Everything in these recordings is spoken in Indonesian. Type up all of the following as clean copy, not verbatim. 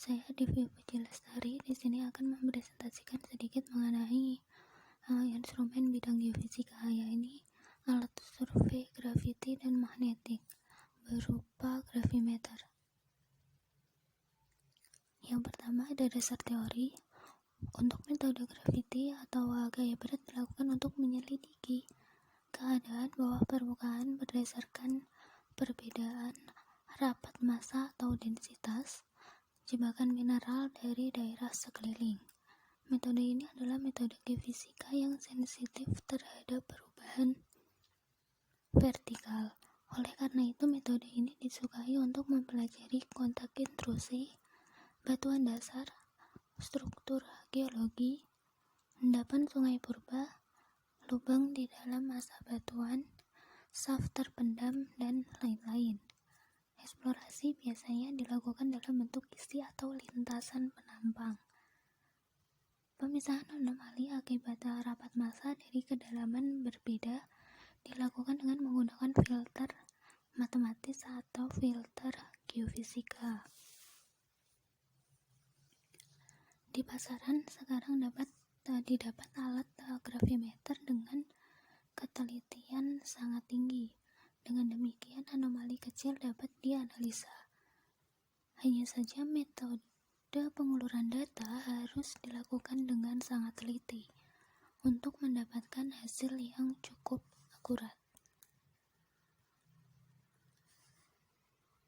Saya Devi Puji Lestari di sini akan mempresentasikan sedikit mengenai instrumen bidang geofisika, yaitu alat survei graviti dan magnetik berupa gravimeter. Yang pertama ada dasar teori. Untuk metode graviti atau gaya berat dilakukan untuk menyelidiki keadaan bawah permukaan berdasarkan perbedaan rapat massa atau densitas jebakan mineral dari daerah sekeliling. Metode ini adalah metode geofisika yang sensitif terhadap perubahan vertikal. Oleh karena itu, metode ini disukai untuk mempelajari kontak intrusi, batuan dasar, struktur geologi, endapan sungai purba, lubang di dalam massa batuan, shaft terpendam, dan lain-lain. Eksplorasi biasanya dilakukan dalam bentuk isi atau lintasan penampang. Pemisahan anomali akibat rapat massa dari kedalaman berbeda dilakukan dengan menggunakan filter matematis atau filter geofisika. Di pasaran sekarang didapat alat gravimeter dengan ketelitian sangat tinggi. Dengan demikian, anomali kecil dapat dianalisa. Hanya saja metode penguluran data harus dilakukan dengan sangat teliti untuk mendapatkan hasil yang cukup akurat.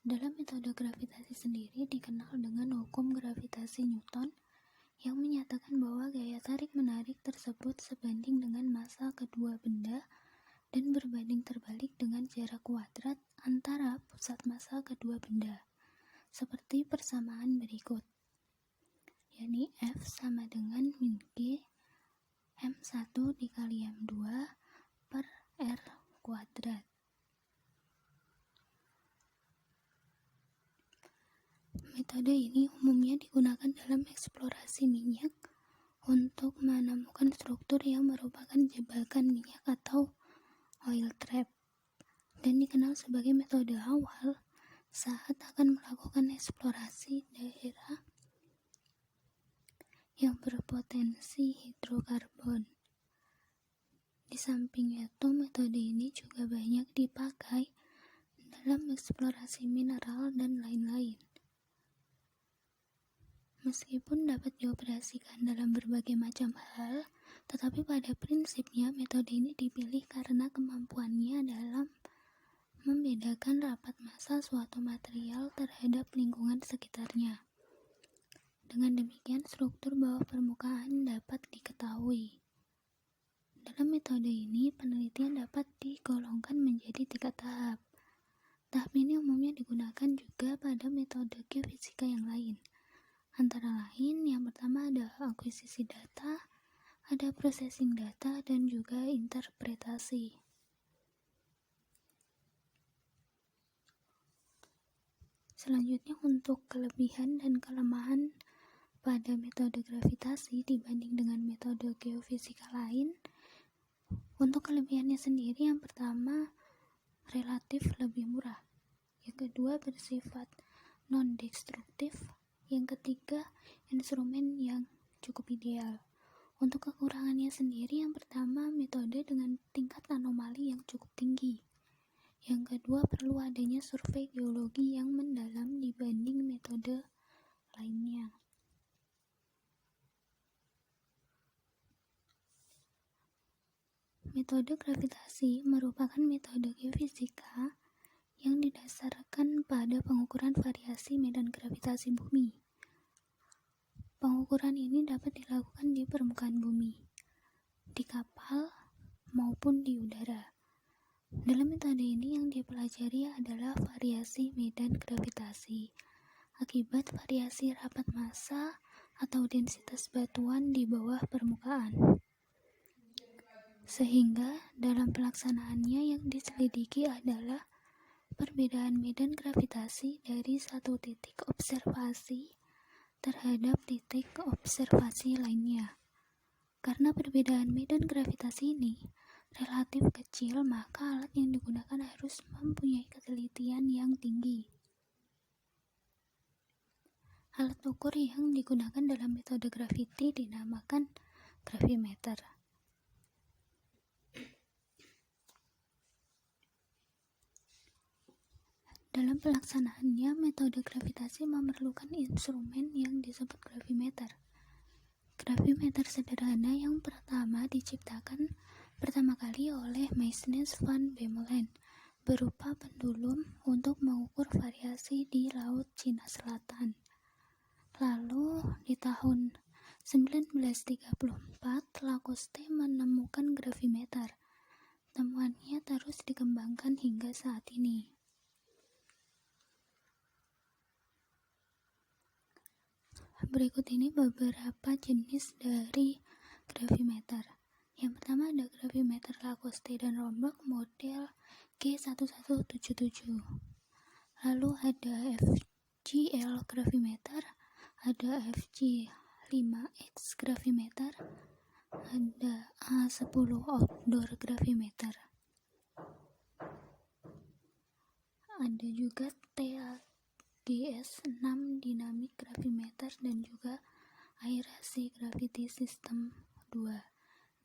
Dalam metode gravitasi sendiri dikenal dengan hukum gravitasi Newton yang menyatakan bahwa gaya tarik-menarik tersebut sebanding dengan massa kedua benda dan berbanding terbalik dengan jarak kuadrat antara pusat massa kedua benda, seperti persamaan berikut, yakni F sama dengan min G M1 dikali M2 per R kuadrat. Metode ini umumnya digunakan dalam eksplorasi minyak untuk menemukan struktur yang merupakan jebakan minyak atau oil trap, dan dikenal sebagai metode awal saat akan melakukan eksplorasi daerah yang berpotensi hidrokarbon. Di samping itu, metode ini juga banyak dipakai dalam eksplorasi mineral dan lain-lain. Meskipun dapat dioperasikan dalam berbagai macam hal, tetapi pada prinsipnya metode ini dipilih karena kemampuannya dalam membedakan rapat massa suatu material terhadap lingkungan sekitarnya. Dengan demikian, struktur bawah permukaan dapat diketahui. Dalam metode ini, penelitian dapat digolongkan menjadi 3 tahap. Tahap ini umumnya digunakan juga pada metode geofisika yang lain. Antara lain, yang pertama ada akuisisi data, ada processing data, dan juga interpretasi. Selanjutnya, untuk kelebihan dan kelemahan pada metode gravitasi dibanding dengan metode geofisika lain. Untuk kelebihannya sendiri, yang pertama relatif lebih murah, yang kedua bersifat non-destruktif, yang ketiga instrumen yang cukup ideal. Untuk kekurangannya sendiri, yang pertama metode dengan tingkat anomali yang cukup tinggi, yang kedua perlu adanya survei geologi yang mendalam dibanding metode lainnya. Metode gravitasi merupakan metode geofisika yang didasarkan pada pengukuran variasi medan gravitasi bumi. Pengukuran ini dapat dilakukan di permukaan bumi, di kapal, maupun di udara. Dalam metode ini yang dipelajari adalah variasi medan gravitasi akibat variasi rapat massa atau densitas batuan di bawah permukaan. Sehingga dalam pelaksanaannya yang diselidiki adalah perbedaan medan gravitasi dari satu titik observasi terhadap titik observasi lainnya. Karena perbedaan medan gravitasi ini relatif kecil, maka alat yang digunakan harus mempunyai ketelitian yang tinggi. Alat ukur yang digunakan dalam metode graviti dinamakan gravimeter. Dalam pelaksanaannya, metode gravitasi memerlukan instrumen yang disebut gravimeter. Gravimeter sederhana yang pertama diciptakan pertama kali oleh Maestlin van Bemmelen berupa pendulum untuk mengukur variasi di Laut Cina Selatan. Lalu di tahun 1934, Lacoste menemukan gravimeter. Temuannya terus dikembangkan hingga saat ini. Berikut ini beberapa jenis dari gravimeter. Yang pertama ada gravimeter Lacoste dan Romberg model G1177. Lalu ada FGL gravimeter, ada FG5X gravimeter, ada A10 outdoor gravimeter. Ada juga TAGS6 dynamic gravimeter dan juga aerasi gravity system 2.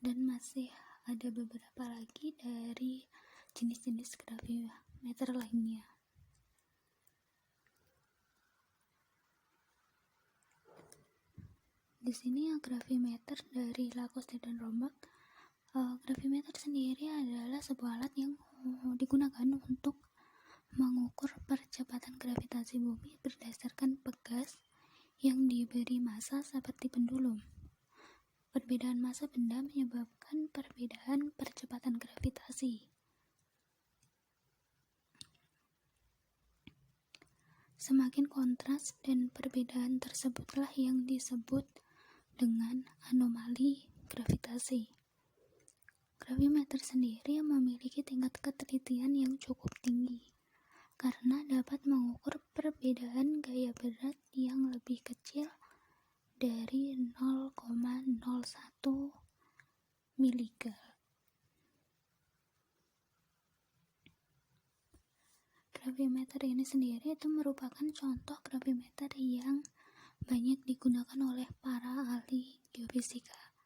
Dan masih ada beberapa lagi dari jenis-jenis gravimeter lainnya. Di sini gravimeter dari Lacoste dan Romberg. Gravimeter sendiri adalah sebuah alat yang digunakan untuk mengukur percepatan gravitasi bumi berdasarkan pegas yang diberi massa seperti pendulum. Perbedaan massa benda menyebabkan perbedaan percepatan gravitasi. Semakin kontras dan perbedaan tersebutlah yang disebut dengan anomali gravitasi. Gravimeter sendiri memiliki tingkat ketelitian yang cukup tinggi karena dapat mengukur perbedaan gaya berat yang lebih kecil dari 0,01 miligal. Gravimeter ini sendiri itu merupakan contoh gravimeter yang banyak digunakan oleh para ahli geofisika.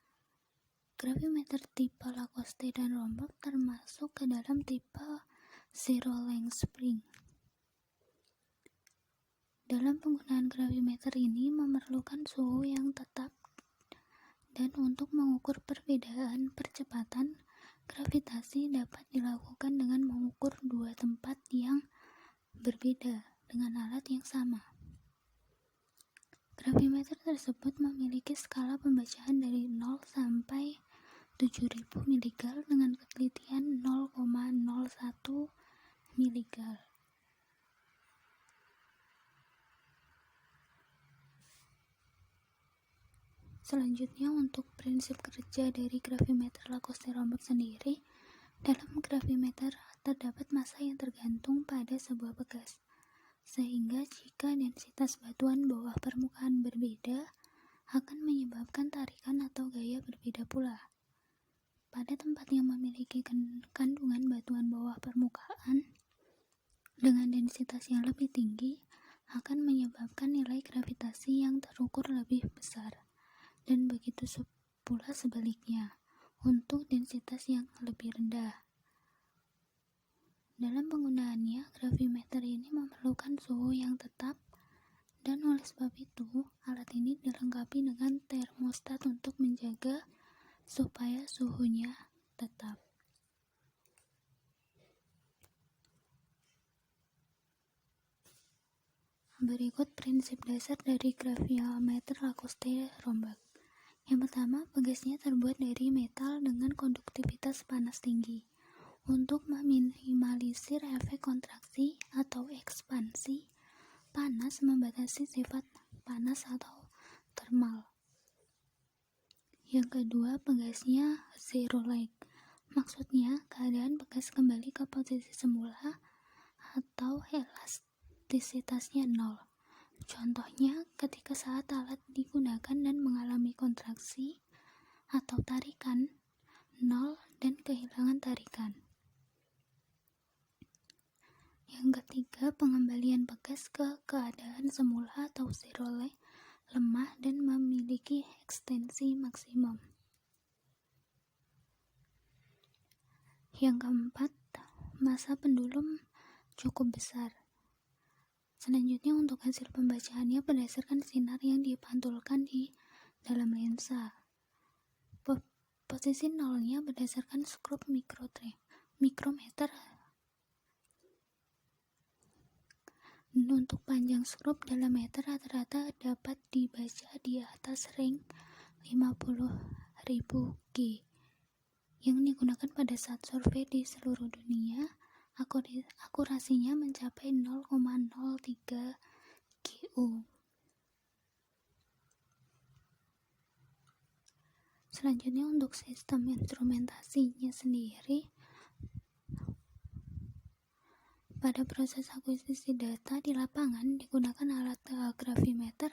Gravimeter tipe Lacoste dan Romberg termasuk ke dalam tipe zero length spring. Dalam penggunaan gravimeter ini memerlukan suhu yang tetap, dan untuk mengukur perbedaan percepatan gravitasi dapat dilakukan dengan mengukur dua tempat yang berbeda dengan alat yang sama. Gravimeter tersebut memiliki skala pembacaan dari 0 sampai 7000 miligal dengan ketelitian 0,01 miligal. Selanjutnya, untuk prinsip kerja dari gravimeter Lacoste-Romberg sendiri, dalam gravimeter terdapat massa yang tergantung pada sebuah pegas, sehingga jika densitas batuan bawah permukaan berbeda, akan menyebabkan tarikan atau gaya berbeda pula. Pada tempat yang memiliki kandungan batuan bawah permukaan dengan densitas yang lebih tinggi, akan menyebabkan nilai gravitasi yang terukur lebih besar, dan begitu pula sebaliknya untuk densitas yang lebih rendah. Dalam penggunaannya, gravimeter ini memerlukan suhu yang tetap, dan oleh sebab itu, alat ini dilengkapi dengan termostat untuk menjaga supaya suhunya tetap. Berikut prinsip dasar dari gravimeter Lacoste-Romberg. Yang pertama, pegasnya terbuat dari metal dengan konduktivitas panas tinggi. Untuk meminimalisir efek kontraksi atau ekspansi, panas membatasi sifat panas atau thermal. Yang kedua, pegasnya zero lag. Maksudnya, keadaan pegas kembali ke posisi semula atau elastisitasnya 0. Contohnya, ketika saat alat digunakan dan mengalami kontraksi atau tarikan 0 dan kehilangan tarikan. Yang ketiga, pengembalian bekas ke keadaan semula atau zero lemah dan memiliki ekstensi maksimum. Yang keempat, masa pendulum cukup besar. Selanjutnya, untuk hasil pembacaannya berdasarkan sinar yang dipantulkan di dalam lensa. Posisi nolnya berdasarkan skrup mikrometer, dan untuk panjang skrup dalam meter rata-rata dapat dibaca di atas ring 50.000 G yang digunakan pada saat survei di seluruh dunia. Akurasinya mencapai 0,03 GU. Selanjutnya, untuk sistem instrumentasinya sendiri, pada proses akuisisi data di lapangan digunakan alat gravimeter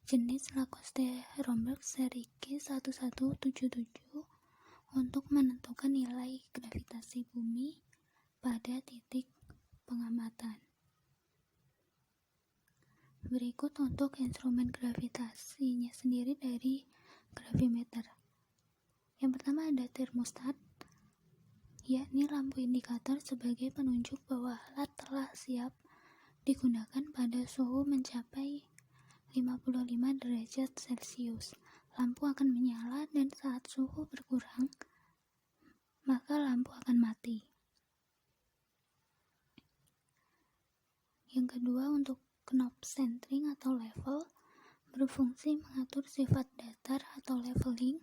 jenis Lacoste-Romberg seri G1177 untuk menentukan nilai gravitasi bumi pada titik pengamatan. Berikut untuk instrumen gravitasinya sendiri dari gravimeter. Yang pertama ada termostat, yakni lampu indikator sebagai penunjuk bahwa alat telah siap digunakan pada suhu mencapai 55 derajat Celcius. Lampu akan menyala dan saat suhu berkurang, maka lampu akan mati. Yang kedua, untuk knob centering atau level, berfungsi mengatur sifat datar atau leveling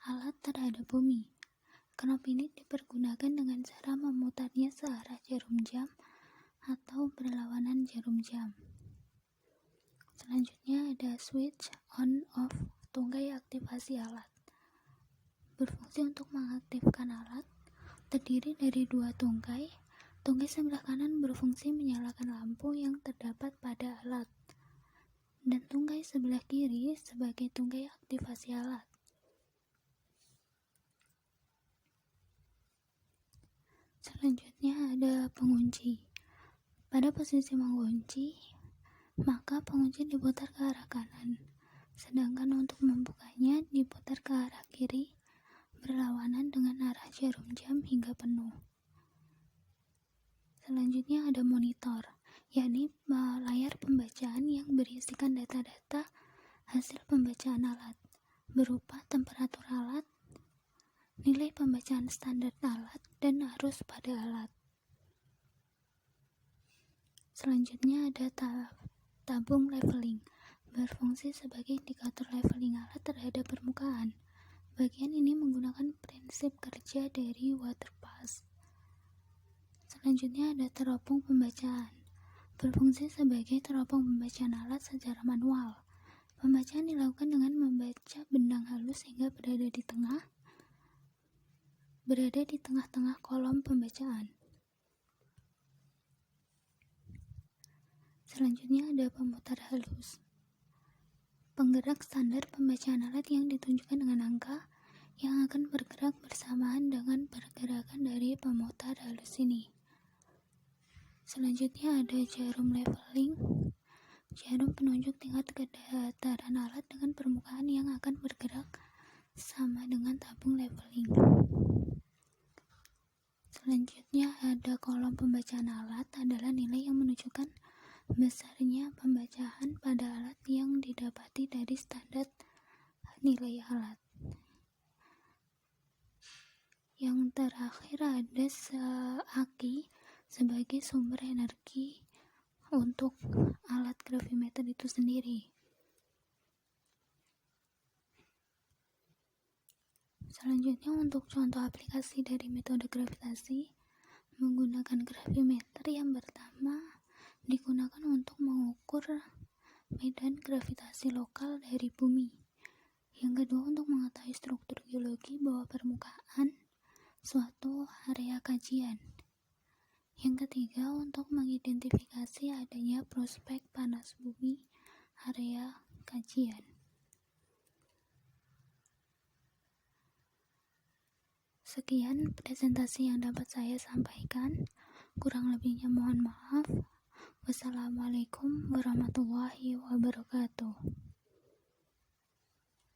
alat terhadap bumi. Knob ini dipergunakan dengan cara memutarnya searah jarum jam atau berlawanan jarum jam. Selanjutnya ada switch on-off tunggai aktivasi alat. Berfungsi untuk mengaktifkan alat, terdiri dari dua tunggai. Tunggai sebelah kanan berfungsi menyalakan lampu yang terdapat pada alat, dan tunggai sebelah kiri sebagai tunggai aktivasi alat. Selanjutnya ada pengunci. Pada posisi mengunci, maka pengunci diputar ke arah kanan, sedangkan untuk membukanya diputar ke arah kiri berlawanan dengan arah jarum jam hingga penuh. Selanjutnya ada monitor, yakni layar pembacaan yang berisikan data-data hasil pembacaan alat, berupa temperatur alat, nilai pembacaan standar alat, dan arus pada alat. Selanjutnya ada tabung leveling, berfungsi sebagai indikator leveling alat terhadap permukaan. Bagian ini menggunakan prinsip kerja dari Waterpass. Selanjutnya ada teropong pembacaan, berfungsi sebagai teropong pembacaan alat secara manual. Pembacaan dilakukan dengan membaca benang halus sehingga berada di tengah-tengah kolom pembacaan. Selanjutnya ada pemutar halus, penggerak standar pembacaan alat yang ditunjukkan dengan angka yang akan bergerak bersamaan dengan pergerakan dari pemutar halus ini. Selanjutnya ada jarum leveling, jarum penunjuk tingkat kedataran alat dengan permukaan yang akan bergerak sama dengan tabung leveling. Selanjutnya ada kolom pembacaan alat, adalah nilai yang menunjukkan besarnya pembacaan pada alat yang didapati dari standar nilai alat. Yang terakhir ada aki sebagai sumber energi untuk alat gravimeter itu sendiri. Selanjutnya, untuk contoh aplikasi dari metode gravitasi menggunakan gravimeter, yang pertama digunakan untuk mengukur medan gravitasi lokal dari bumi. Yang kedua, untuk mengetahui struktur geologi bawah permukaan suatu area kajian. Yang ketiga, untuk mengidentifikasi adanya prospek panas bumi area kajian. Sekian presentasi yang dapat saya sampaikan. Kurang lebihnya mohon maaf. Wassalamualaikum warahmatullahi wabarakatuh.